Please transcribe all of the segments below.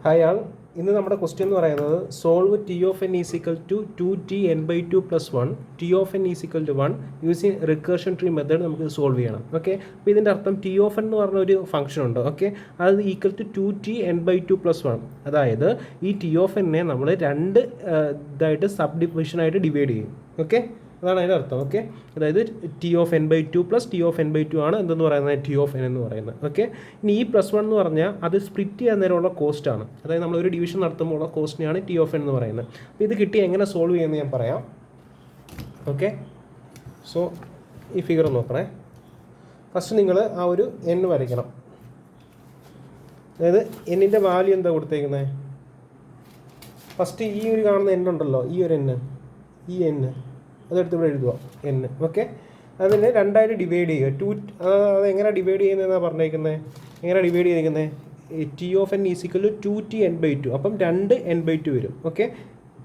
Hi ആൾ, ഇന്ന് നമ്മുടെ question എന്ന് പറയുന്നത് solve T of N is equal to 2t n/2 + 1 T of N is equal to 1 using recursion tree method നമുക്ക് solve ചെയ്യണം. Okay, അപ്പോൾ ഇതിൻ്റെ അർത്ഥം ടി ഓഫ് എൻ എന്ന് പറഞ്ഞ ഒരു ഫംഗ്ഷൻ ഉണ്ട്. ഓക്കെ, അത് ഈക്വൽ ടു 2t n/2 + 1. അതായത് ഈ ടി ഓഫ് എന്നെ നമ്മൾ രണ്ട് ഇതായിട്ട് സബ് ഡിവിഷനായിട്ട് ഡിവൈഡ് ചെയ്യും. ഓക്കെ, അതാണ് അതിൻ്റെ അർത്ഥം. ഓക്കെ, അതായത് T of n/2 plus T of n/2 ആണ് എന്തെന്ന് പറയുന്നത്, ടി ഓഫ് എൻ എന്ന് പറയുന്നത്. ഓക്കെ, ഇനി ഈ +1 എന്ന് പറഞ്ഞാൽ അത് സ്പ്ലിറ്റ് ചെയ്യാൻ നേരമുള്ള കോസ്റ്റാണ്. അതായത് നമ്മളൊരു ഡിവിഷൻ നടത്തുമ്പോൾ ഉള്ള കോസ്റ്റിനെയാണ് ടി ഓഫ് എൻ എന്ന് പറയുന്നത്. അപ്പോൾ ഇത് കിട്ടി എങ്ങനെ സോൾവ് ചെയ്യുമെന്ന് ഞാൻ പറയാം. ഓക്കെ, സോ ഈ ഫിഗർ നോക്കണേ. ഫസ്റ്റ് നിങ്ങൾ ആ ഒരു n വരയ്ക്കണം. അതായത് എന്നിൻ്റെ വാല്യൂ എന്താ കൊടുത്തേക്കുന്നത്? ഫസ്റ്റ് ഈ ഒരു കാണുന്ന n ഉണ്ടല്ലോ, ഈ ഒരു n, ഈ n അതെടുത്ത് ഇവിടെ എഴുതുക n. ഓക്കെ, അതിനെ രണ്ടായിട്ട് ഡിവൈഡ് ചെയ്യുക. അത് എങ്ങനെ ഡിവൈഡ് ചെയ്യുന്നതെന്നാണ് പറഞ്ഞേക്കുന്നത്. എങ്ങനെ ഡിവൈഡ് ചെയ്തിരിക്കുന്നത്? T of N is equal to 2t n/2. അപ്പം 2n/2 വരും. ഓക്കെ,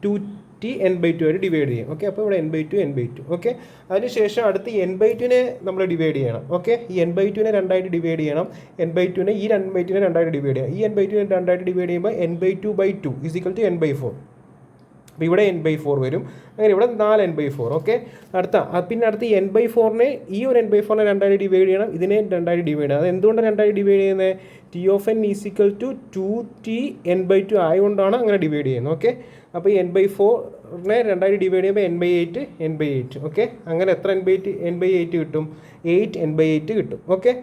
2t n/2 ആയിട്ട് ഡിവൈഡ് ചെയ്യും. ഓക്കെ, അപ്പോൾ ഇവിടെ n/2. ഓക്കെ, അതിനുശേഷം അടുത്ത് n/2നെ നമ്മൾ ഡിവൈഡ് ചെയ്യണം. ഓക്കെ, ഈ n/2നെ രണ്ടായിട്ട് ഡിവൈഡ് ചെയ്യണം. n/2നെ ഈ n/2നെ രണ്ടായിട്ട് ഡിവൈഡ് ചെയ്യാം. ഈ n/2നെ രണ്ടായിട്ട് ഡിവൈഡ് ചെയ്യുമ്പോൾ n/2/2 ഈസിക്കൽ ടു n/4. അപ്പോൾ ഇവിടെ n/4 വരും. അങ്ങനെ ഇവിടെ 4n/4. ഓക്കെ, പിന്നെ അടുത്ത് n/4നെ ഈ ഒരു n/4നെ രണ്ടായിട്ട് ഡിവൈഡ് ചെയ്യണം. ഇതിനെ രണ്ടായിട്ട് ഡിവൈഡ് ചെയ്യണം. അത് എന്തുകൊണ്ടാണ് രണ്ടായിട്ട് ഡിവൈഡ് ചെയ്യുന്നത്? T of N is equal to 2t n/2 ആയതുകൊണ്ടാണ് അങ്ങനെ ഡിവൈഡ് ചെയ്യുന്നത്. ഓക്കെ, അപ്പോൾ ഈ n/4നെ രണ്ടായിട്ട് ഡിവൈഡ് ചെയ്യുമ്പോൾ n/8. ഓക്കെ, അങ്ങനെ എത്ര n/8 കിട്ടും? 8n/8 കിട്ടും. ഓക്കെ,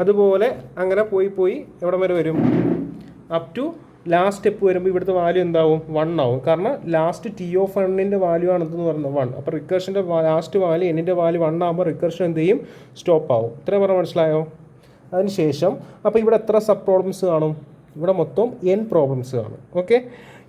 അതുപോലെ അങ്ങനെ പോയി എവിടെ വരെ വരും? അപ് ടു ലാസ്റ്റ് സ്റ്റെപ്പ് വരുമ്പോൾ ഇവിടുത്തെ വാല്യൂ എന്താവും? 1 ആവും. കാരണം ലാസ്റ്റ് ടി ഓഫ് എണ്ണിൻ്റെ വാല്യൂ ആണെന്ന് പറയുന്നത് 1. അപ്പോൾ റിക്കർഷൻ്റെ ലാസ്റ്റ് വാല്യൂ എന്നിൻ്റെ വാല്യൂ 1 ആകുമ്പോൾ റിക്കർഷൻ എന്ത് ചെയ്യും? സ്റ്റോപ്പ് ആവും. ഇത്രയും പറഞ്ഞാൽ മനസ്സിലായോ? അതിനുശേഷം അപ്പോൾ ഇവിടെ എത്ര സബ് പ്രോബ്ലംസ് കാണും? ഇവിടെ മൊത്തം n പ്രോബ്ലംസ് കാണും. ഓക്കെ,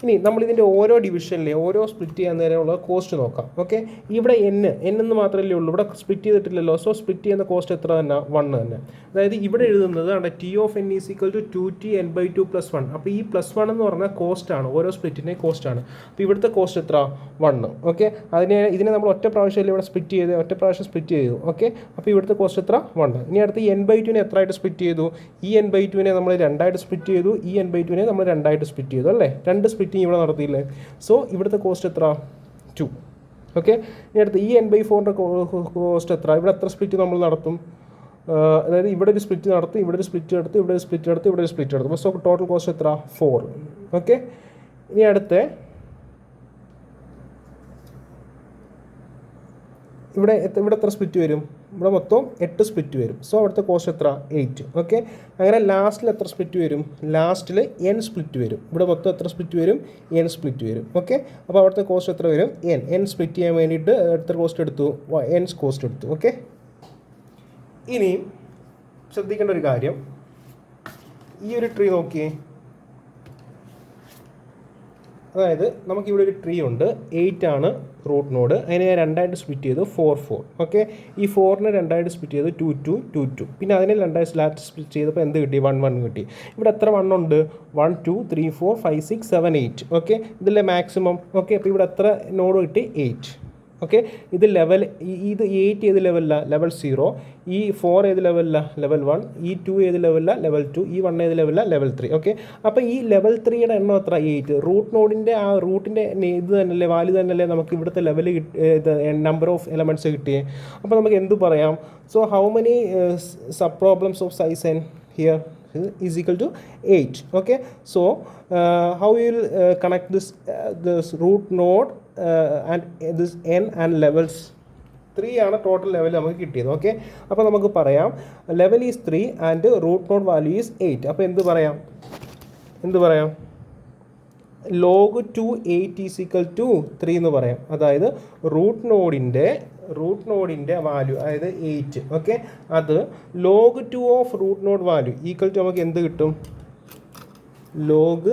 ഇനി നമ്മളിതിൻ്റെ ഓരോ ഡിവിഷനിലെ ഓരോ സ്പ്ലിറ്റ് ചെയ്യാൻ നേരമുള്ള കോസ്റ്റ് നോക്കാം. ഓക്കെ, ഇവിടെ n എന്ന് മാത്രമല്ലേ ഉള്ളൂ, ഇവിടെ സ്പ്ലിറ്റ് ചെയ്തിട്ടില്ലല്ലോ. സോ സ്പ്ലിറ്റ് ചെയ്യുന്ന കോസ്റ്റ് എത്ര തന്നെ? 1 തന്നെ. അതായത് ഇവിടെ എഴുതുന്നത് ആണ് T of N is equal to 2t n/2 + 1. അപ്പോൾ ഈ +1 എന്ന് പറഞ്ഞാൽ കോസ്റ്റാണ്, ഓരോ സ്പ്ലിറ്റിൻ്റെ കോസ്റ്റാണ്. അപ്പോൾ ഇവിടുത്തെ കോസ്റ്റ് എത്ര? 1. ഓക്കെ, ഇതിനെ നമ്മൾ ഒറ്റ പ്രാവശ്യമല്ലേ ഇവിടെ ഒറ്റ പ്രാവശ്യം സ്പ്ലിറ്റ് ചെയ്തു. ഓക്കെ, അപ്പോൾ ഇവിടുത്തെ കോസ്റ്റ് എത്ര? 1. ഇനി അടുത്ത് n/2നെ എത്ര ആയിട്ട് സ്പ്ലിറ്റ് ചെയ്തു? ഈ n/2നെ നമ്മൾ രണ്ടായിട്ട് സ്പ്ലിറ്റ് ചെയ്തു. ഈ n/2നെ നമ്മൾ രണ്ടായിട്ട് സ്പ്ലിറ്റ് ചെയ്തു അല്ലേ? രണ്ട് സ്പ്ലിറ്റിങ് ഇവിടെ നടത്തിയില്ലേ? സോ ഇവിടുത്തെ കോസ്റ്റ് എത്ര? 2. ഓക്കെ, ഇനി അടുത്ത് ഈ n/4ൻ്റെ കോസ്റ്റ് എത്ര? ഇവിടെ എത്ര സ്പ്ലിറ്റ് നമ്മൾ നടത്തും? അതായത് ഇവിടെ ഒരു സ്പ്ലിറ്റ് നടത്തും, ഇവിടെ ഒരു സ്പ്ലിറ്റ് നടത്തും, ഇവിടെ ഒരു സ്പ്ലിറ്റ് നടത്തും, ഇവിടെ ഒരു സ്പ്ലിറ്റ് നടത്തും. സോ ടോട്ടൽ കോസ്റ്റ് എത്ര? 4. ഓക്കെ, ഇനി അടുത്ത് ഇവിടെ എത്ര സ്പ്ലിറ്റ് വരും? ഇവിടെ മൊത്തം 8 സ്പ്ലിറ്റ് വരും. സോ അവിടുത്തെ കോസ്റ്റ് എത്ര? 8. ഓക്കെ, അങ്ങനെ ലാസ്റ്റിൽ എത്ര സ്പ്ലിറ്റ് വരും? ലാസ്റ്റിൽ n സ്പ്ലിറ്റ് വരും. ഇവിടെ മൊത്തം എത്ര സ്പ്ലിറ്റ് വരും? n സ്പ്ലിറ്റ് വരും. ഓക്കെ, അപ്പോൾ അവിടുത്തെ കോസ്റ്റ് എത്ര വരും? n സ്പ്ലിറ്റ് ചെയ്യാൻ വേണ്ടിയിട്ട് എത്ര കോസ്റ്റ് എടുത്തു? n കോസ്റ്റ് എടുത്തു. ഓക്കെ, ഇനി ശ്രദ്ധിക്കേണ്ട ഒരു കാര്യം, ഈ ഒരു ട്രീ നോക്കിയേ. അതായത് നമുക്കിവിടെ ഒരു ട്രീ ഉണ്ട്. 8 ആണ് റൂട്ട് നോഡ്. അതിനെ ഞാൻ രണ്ടായിട്ട് സ്പ്ലിറ്റ് ചെയ്തു 4. ഓക്കെ, ഈ 4നെ രണ്ടായിട്ട് സ്പ്ലിറ്റ് ചെയ്ത് 2. പിന്നെ അതിനെ രണ്ടായിട്ട് സ്പ്ലിറ്റ് ചെയ്തപ്പോൾ എന്ത് കിട്ടി? 1 കിട്ടി. ഇവിടെ എത്ര 1 ഉണ്ട്? 1 2 3 4 5 6 7 8. ഓക്കെ, ഇതിലെ മാക്സിമം. ഓക്കെ, അപ്പോൾ ഇവിടെ എത്ര നോഡ് കിട്ടി? 8. ഓക്കെ, ഇത് ലെവൽ, ഇത് 8 ഏത് ലെവലിലാണ്? ലെവൽ 0. ഈ 4 ഏത് ലെവലിലാണ്? ലെവൽ 1. ഈ 2 ഏത് ലെവലിലാണ്? ലെവൽ 2. ഈ 1 ഏത് ലെവലിലാണ്? ലെവൽ 3. ഓക്കെ, അപ്പോൾ ഈ ലെവൽ 3യുടെ എണ്ണം എത്ര? 8. റൂട്ട് നോഡിൻ്റെ ആ റൂട്ടിൻ്റെ ഇത് തന്നെയല്ലേ, വാല്യൂ തന്നെയല്ലേ നമുക്ക് ഇവിടുത്തെ ലെവൽ നമ്പർ ഓഫ് എലമെൻറ്റ്സ് കിട്ടിയേ. അപ്പോൾ നമുക്ക് എന്ത് പറയാം? So how many sub problems of size n here is equal to 8. Okay, so how we will connect this root node and this n and levels 3 ആണ് total level നമുക്ക് കിട്ടിയത്. Okay, അപ്പോൾ നമുക്ക് പറയാം level is 3 and root node value is 8. അപ്പോൾ എന്ത് പറയാം? log 2 8 is equal to 3 എന്ന് പറയാം. അതായത് റൂട്ട് നോഡിൻ്റെ വാല്യൂ അതായത് 8. ഓക്കെ, അത് log 2 of root node value equal to നമുക്ക് എന്ത് കിട്ടും? log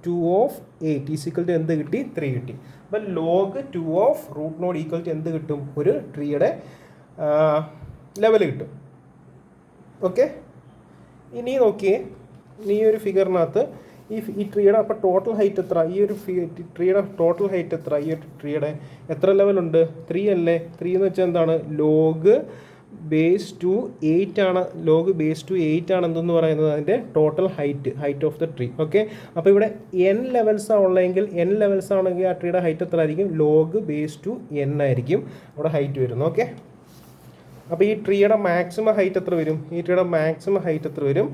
2 of 8 is equal to എന്ത് കിട്ടി? 3 കിട്ടി. അപ്പം log 2 of root node equal to എന്ത് കിട്ടും? ഒരു ട്രീയുടെ ലെവൽ കിട്ടും. ഓക്കെ, ഇനി നോക്കിയേ, ഈ ഒരു ഫിഗറിനകത്ത് ഈ ട്രീയുടെ അപ്പോൾ ടോട്ടൽ ഹൈറ്റ് എത്ര? ഈ ഒരു ട്രീയുടെ ടോട്ടൽ ഹൈറ്റ് എത്ര? ഈ ഒരു ട്രീയുടെ എത്ര ലെവലുണ്ട്? 3 അല്ലേ? 3 എന്ന് വെച്ചാൽ എന്താണ്? ലോഗ് ബേസ് ടു 8 ആണ്, ലോഗ് ബേസ് ടു 8 ആണ് എന്തെന്ന് പറയുന്നത് അതിൻ്റെ total height of the tree. Okay, അപ്പോൾ ഇവിടെ n ലെവൽസാണ് ഉള്ളതെങ്കിൽ n ലെവൽസ് ആണെങ്കിൽ ആ ട്രീയുടെ ഹൈറ്റ് എത്ര ആയിരിക്കും? ലോഗ് ബേസ് ടു n ആയിരിക്കും അവിടെ ഹൈറ്റ് വരുന്നത്. ഓക്കെ, അപ്പോൾ ഈ ട്രീയുടെ മാക്സിമം ഹൈറ്റ് എത്ര വരും? ഈ ട്രീയുടെ മാക്സിമം ഹൈറ്റ് എത്ര വരും?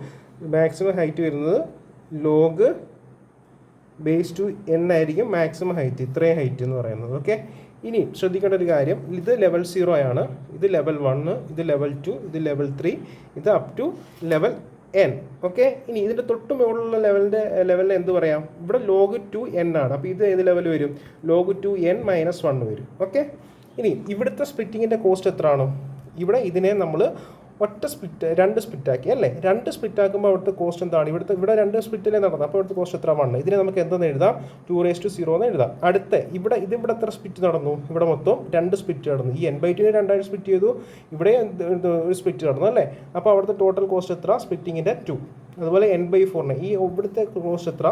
മാക്സിമം ഹൈറ്റ് വരുന്നത് ലോഗ് ബേസ് ടു n ആയിരിക്കും മാക്സിമം ഹൈറ്റ്, ഇത്രയും ഹൈറ്റ് എന്ന് പറയുന്നത്. ഓക്കെ, ഇനി ശ്രദ്ധിക്കേണ്ട ഒരു കാര്യം, ഇത് ലെവൽ 0 ആണ്, ഇത് ലെവൽ 1, ഇത് ലെവൽ 2, ഇത് ലെവൽ 3, ഇത് up two level n. Okay, ഇനി ഇതിൻ്റെ തൊട്ട് മുകളിലുള്ള ലെവലിന് എന്ത് പറയാം? ഇവിടെ ലോഗ് 2n ആണ്. അപ്പോൾ ഇത് ഏത് ലെവൽ വരും? ലോഗ് 2n-1 വരും. ഓക്കെ, ഇനി ഇവിടുത്തെ സ്പ്ലിറ്റിങ്ങിൻ്റെ കോസ്റ്റ് എത്ര ആണ്? ഇവിടെ ഇതിനെ നമ്മൾ രണ്ട് സ്പ്ലിറ്റ് ആക്കി അല്ലേ? രണ്ട് സ്പ്ലിറ്റ് ആക്കുമ്പോൾ അവിടുത്തെ കോസ്റ്റ് എന്താണ്? ഇവിടെ രണ്ട് സ്പ്ലിറ്റിലേ നടന്നത്, അപ്പോൾ ഇവിടുത്തെ കോസ്റ്റ് എത്ര? 1. ഇതിനെ നമുക്ക് എന്തെന്ന് എഴുതാം? 2⁻0 എന്ന് എഴുതാം. അടുത്ത ഇവിടെ എത്ര സ്പ്ലിറ്റ് നടന്നു? ഇവിടെ മൊത്തം 2 സ്പ്ലിറ്റ് നടന്നു. ഈ n/2 2 സ്പ്ലിറ്റ് ചെയ്തു, ഇവിടെ ഒരു സ്പ്ലിറ്റ് നടന്നു അല്ലേ? അപ്പോൾ അവിടുത്തെ ടോട്ടൽ കോസ്റ്റ് എത്ര? സ്പ്ലിറ്റിങ്ങിൻ്റെ 2. അതുപോലെ n/4 ഈ ഇവിടുത്തെ കോസ്റ്റ് എത്ര?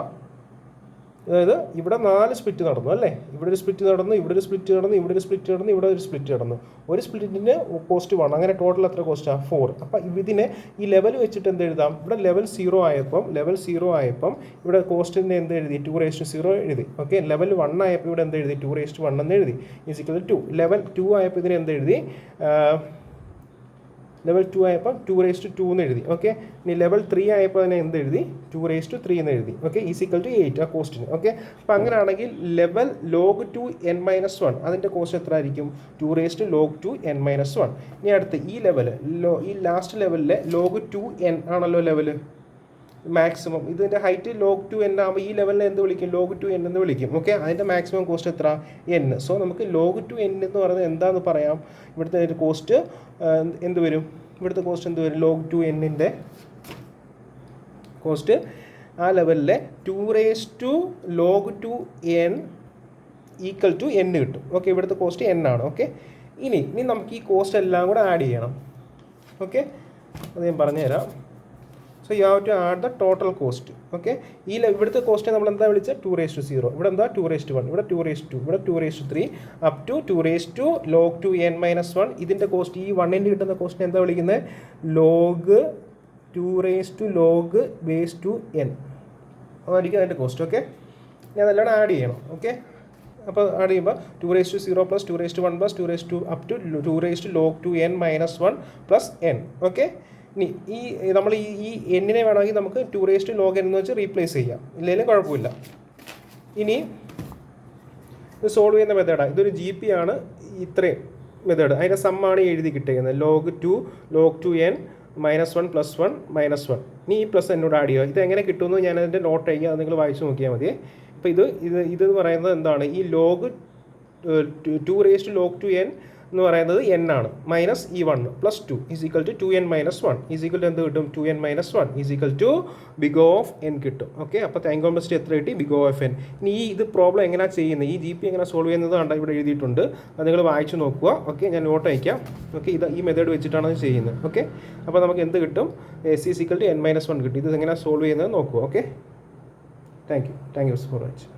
അതായത് ഇവിടെ 4 സ്പ്ലിറ്റ് നടന്നു അല്ലേ? ഇവിടെ ഒരു സ്പ്ലിറ്റ് നടന്നു, ഇവിടെ ഒരു സ്പ്ലിറ്റ് നടന്നു, ഇവിടെ ഒരു സ്പ്ലിറ്റ് നടന്നു, ഇവിടെ ഒരു സ്പ്ലിറ്റ് നടന്നു. ഒരു സ്പ്ലിറ്റിന് കോസ്റ്റ് 1. അങ്ങനെ ടോട്ടൽ എത്ര കോസ്റ്റാണ്? 4. അപ്പോൾ ഇതിനെ ഈ ലെവൽ വെച്ചിട്ട് എന്ത് എഴുതാം? ഇവിടെ ലെവൽ 0 ആയപ്പം ഇവിടെ കോസ്റ്റിൻ്റെ എന്ത് എഴുതി? 2⁻0 എഴുതി. ഓക്കെ, ലെവൽ 1 ആയപ്പോൾ ഇവിടെ എന്ത് എഴുതി? 2⁻1 എന്ന് എഴുതി. ഈസിക്കൽ 2. ലെവൽ 2 ആയപ്പോൾ ഇതിന് എന്ത് എഴുതി? ലെവൽ 2 ആയപ്പോൾ 2⁻2 എന്ന് എഴുതി. ഓക്കെ, ഇനി ലെവൽ 3 ആയപ്പോൾ അതിനെ എന്ത് എഴുതി? 2⁻3 എന്ന് എഴുതി. ഓക്കെ, ഈസിക്കൽ ടു 8 ആ കോസ്റ്റിന്. ഓക്കെ, അപ്പോൾ അങ്ങനെയാണെങ്കിൽ ലെവൽ ലോഗ് 2n-1 അതിൻ്റെ കോസ്റ്റ് എത്ര ആയിരിക്കും? 2⁻log2n-1. ഇനി അടുത്ത് ഈ ലെവൽ ഈ ലാസ്റ്റ് ലെവലിലെ ലോഗ് 2n ആണല്ലോ ലെവൽ മാക്സിമം. ഇതിൻ്റെ ഹൈറ്റ് ലോഗ് 2n ആകുമ്പോൾ ഈ ലെവലിനെ എന്ത് വിളിക്കും? ലോഗ് 2n എന്ന് വിളിക്കും. ഓക്കെ, അതിൻ്റെ മാക്സിമം കോസ്റ്റ് എത്ര? n. സോ നമുക്ക് ലോഗ് 2n എന്ന് പറയുന്നത് എന്താണെന്ന് പറയാം. ഇവിടുത്തെ ഒരു കോസ്റ്റ് എന്ത് വരും? ഇവിടുത്തെ കോസ്റ്റ് എന്ത് വരും? ലോഗ് 2n കോസ്റ്റ് ആ ലെവലിലെ 2⁻log2n ഈക്വൽ ടു n കിട്ടും. ഓക്കെ, ഇവിടുത്തെ കോസ്റ്റ് n ആണ്. ഓക്കെ, ഇനി നമുക്ക് ഈ കോസ്റ്റ് എല്ലാം കൂടെ ആഡ് ചെയ്യണം. ഓക്കെ, അത് ഞാൻ പറഞ്ഞുതരാം. So you have to add the total cost. Okay, ഈ ഇവിടുത്തെ കോസ്റ്റ് നമ്മൾ എന്താ വിളിച്ചത്? 2⁻0. ഇവിടെ എന്താ? 2⁻1, ഇവിടെ 2⁻2, ഇവിടെ 2⁻3 അപ് ടു 2⁻log2n-1. ഇതിൻ്റെ കോസ്റ്റ് ഈ 1ൻ്റെ കിട്ടുന്ന കോസ്റ്റിനെ എന്താ വിളിക്കുന്നത്? ലോഗ് 2⁻log⁻n അതായിരിക്കും അതിൻ്റെ കോസ്റ്റ്. ഓക്കെ, ഞാൻ അതെല്ലാം ആഡ് ചെയ്യണം. ഓക്കെ, അപ്പോൾ ആഡ് ചെയ്യുമ്പോൾ 2⁻0 + 2⁻1 + 2⁻2 up to 2⁻log2n-1 + n. Okay, ഇനി നമ്മൾ ഈ എന്നിനെ വേണമെങ്കിൽ നമുക്ക് 2⁻log n എന്ന് വെച്ച് റീപ്ലേസ് ചെയ്യാം, ഇല്ലെങ്കിലും കുഴപ്പമില്ല. ഇനി ഇത് സോൾവ് ചെയ്യുന്ന മെത്തേഡാണ്. ഇതൊരു GP ആണ്, ഇത്രയും മെത്തേഡ്. അതിൻ്റെ സമ്മാണ് എഴുതി കിട്ടിയിരിക്കുന്നത്. log2n-1 + 1 - 1. ഇനി ഈ പ്ലസ് എന്നോട് ആഡ് ചെയ്യുക. ഇത് എങ്ങനെ കിട്ടുമെന്ന് ഞാൻ അതിൻ്റെ നോട്ട് ചെയ്യുക, അത് നിങ്ങൾ വായിച്ച് നോക്കിയാൽ മതി. അപ്പോൾ ഇത് പറയുന്നത് എന്താണ്? ഈ ലോഗ് 2⁻log2n എന്ന് പറയുന്നത് n ആണ്, മൈനസ് ഈ 1 + 2 = 2n-1 = എന്ത് കിട്ടും? 2n-1 = ബിഗ് ഓഫ് n കിട്ടും. ഓക്കെ, അപ്പോൾ ടൈം കോംപ്ലക്സിറ്റി എത്ര കിട്ടി? Big of n. ഇനി ഇത് പ്രോബ്ലം എങ്ങനെയാണ് ചെയ്യുന്നത്? ഈ GP എങ്ങനെ സോൾവ് ചെയ്യുന്നത് കണ്ടാൽ ഇവിടെ എഴുതിയിട്ടുണ്ട്, അത് നിങ്ങൾ വായിച്ച് നോക്കുക. ഓക്കെ, ഞാൻ നോട്ട് അയക്കാം. ഓക്കെ, ഈ മെത്തേഡ് വെച്ചിട്ടാണ് അത് ചെയ്യുന്നത്. ഓക്കെ, അപ്പോൾ നമുക്ക് എന്ത് കിട്ടും? s = n-1 കിട്ടും. ഇത് എങ്ങനെയാണ് സോൾവ് ചെയ്യുന്നത് നോക്കുക. Okay, thank you for watching.